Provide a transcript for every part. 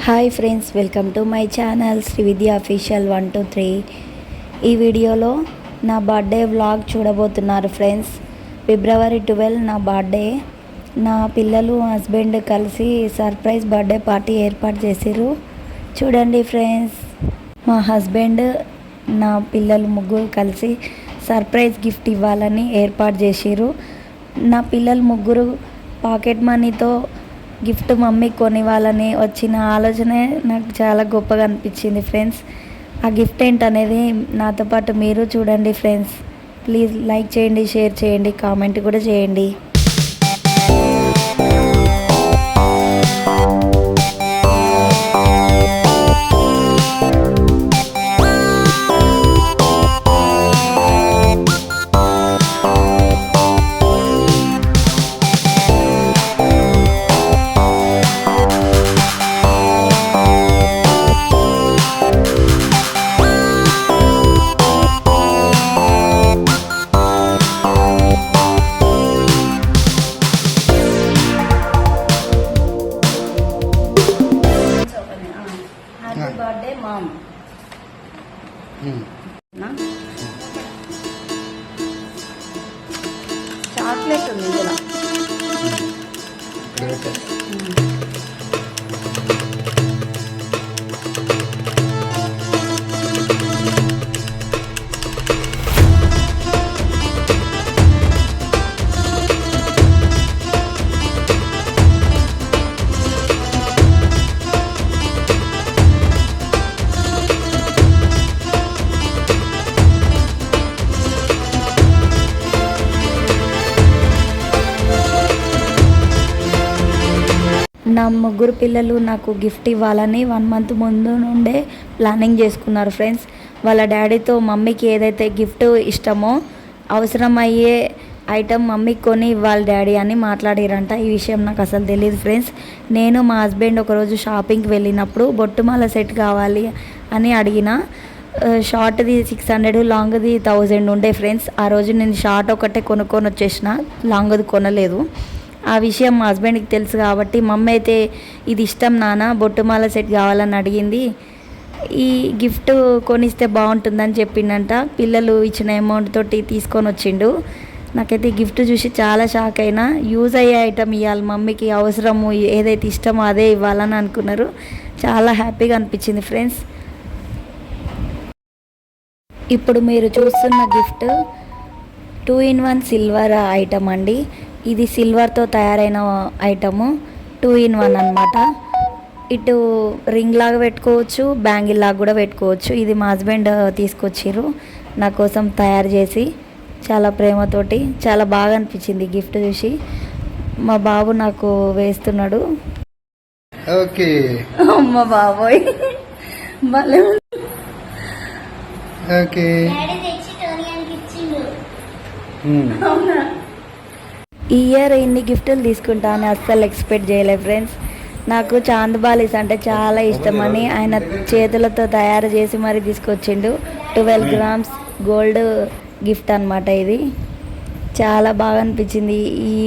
Hi friends, welcome to my channel Sri Vidya official 123. ఈ వీడియోలో నా బర్త్డే వ్లాగ్ చూడబోతున్నారు ఫ్రెండ్స్. ఫిబ్రవరి 12 నా బర్త్డే. నా పిల్లలు హస్బెండ్ కలిసి సర్ప్రైజ్ బర్త్డే పార్టీ ఏర్పాటు చేసిర్రు. చూడండి ఫ్రెండ్స్, మా హస్బెండ్ నా పిల్లలు ముగ్గురు కలిసి సర్ప్రైజ్ గిఫ్ట్ ఇవ్వాలని ఏర్పాటు చేసిర్రు. నా పిల్లలు ముగ్గురు పాకెట్ మనీతో గిఫ్ట్ మమ్మీకి కొనివ్వాలని వచ్చిన ఆలోచనే నాకు చాలా గొప్పగా అనిపించింది ఫ్రెండ్స్. ఆ గిఫ్ట్ ఏంటనేది నాతో పాటు మీరు చూడండి ఫ్రెండ్స్. ప్లీజ్ లైక్ చేయండి, షేర్ చేయండి, కామెంట్ కూడా చేయండి. Happy birthday mom. చాక్లెట్ ఉంది ఇందులో. నా ముగ్గురు పిల్లలు నాకు గిఫ్ట్ ఇవ్వాలని 1 month ముందు నుండే ప్లానింగ్ చేసుకున్నారు ఫ్రెండ్స్. వాళ్ళ డాడీతో మమ్మీకి ఏదైతే గిఫ్ట్ ఇష్టమో అవసరమయ్యే ఐటమ్ మమ్మీకి కొని ఇవ్వాలి డాడీ అని మాట్లాడారంట. ఈ విషయం నాకు అసలు తెలియదు ఫ్రెండ్స్. నేను మా హస్బెండ్ ఒకరోజు షాపింగ్కి వెళ్ళినప్పుడు బొట్టుమాల సెట్ కావాలి అని అడిగిన. షార్ట్ది 600, లాంగ్ది 1000 ఉండే ఫ్రెండ్స్. ఆ రోజు నేను షార్ట్ ఒకటే కొనుక్కొని వచ్చేసిన, లాంగ్ది కొనలేదు. ఆ విషయం మా హస్బెండ్కి తెలుసు కాబట్టి మమ్మీ అయితే ఇది ఇష్టం నాన్న, బొట్టుమాల సెట్ కావాలని అడిగింది, ఈ గిఫ్ట్ కొనిస్తే బాగుంటుందని చెప్పిండంట. పిల్లలు ఇచ్చిన అమౌంట్ తోటి తీసుకొని వచ్చిండు. నాకైతే ఈ గిఫ్ట్ చూసి చాలా షాక్ అయినా. యూజ్ అయ్యే ఐటమ్ ఇవ్వాలి మమ్మీకి, అవసరము ఏదైతే ఇష్టమో అదే ఇవ్వాలని అనుకున్నారు. చాలా హ్యాపీగా అనిపించింది ఫ్రెండ్స్. ఇప్పుడు మీరు చూస్తున్న గిఫ్ట్ 2-in-1 సిల్వర్ ఐటమ్ అండి. ఇది సిల్వర్తో తయారైన ఐటము, 2-in-1 అనమాట. ఇటు రింగ్ లాగా పెట్టుకోవచ్చు, బ్యాంగిల్ లాగా కూడా పెట్టుకోవచ్చు. ఇది మా హస్బెండ్ తీసుకొచ్చిర్రు నా కోసం తయారు చేసి, చాలా ప్రేమతోటి. చాలా బాగా అనిపించింది గిఫ్ట్ చూసి. మా బాబు నాకు వేస్తున్నాడు. ఓకే అమ్మ బాబోయ్ భలే. ఓకే అవునా, ఈ ఇయర్ ఇన్ని గిఫ్టులు తీసుకుంటానని అస్సలు ఎక్స్పెక్ట్ చేయలేదు ఫ్రెండ్స్. నాకు చాంద్ బాలీస్ అంటే చాలా ఇష్టమని ఆయన చేతులతో తయారు చేసి మరి తీసుకొచ్చిండు. 12 grams గోల్డ్ గిఫ్ట్ అనమాట ఇది. చాలా బాగా అనిపించింది ఈ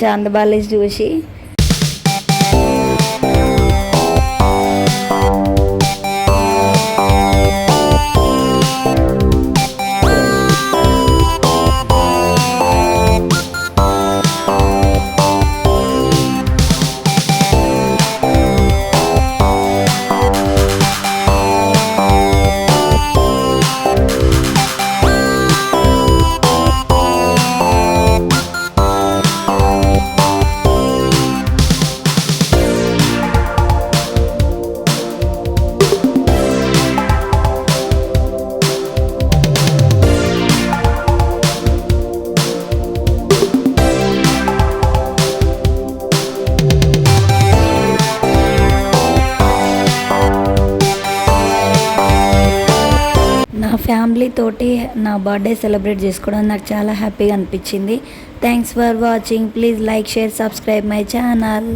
చాంద్ బాలీస్ చూసి. ఫ్యామిలీ తోటి నా బర్త్డే సెలబ్రేట్ చేసుకోవడం నాకు చాలా హ్యాపీగా అనిపించింది. Thanks for watching. Please like, share, subscribe my channel.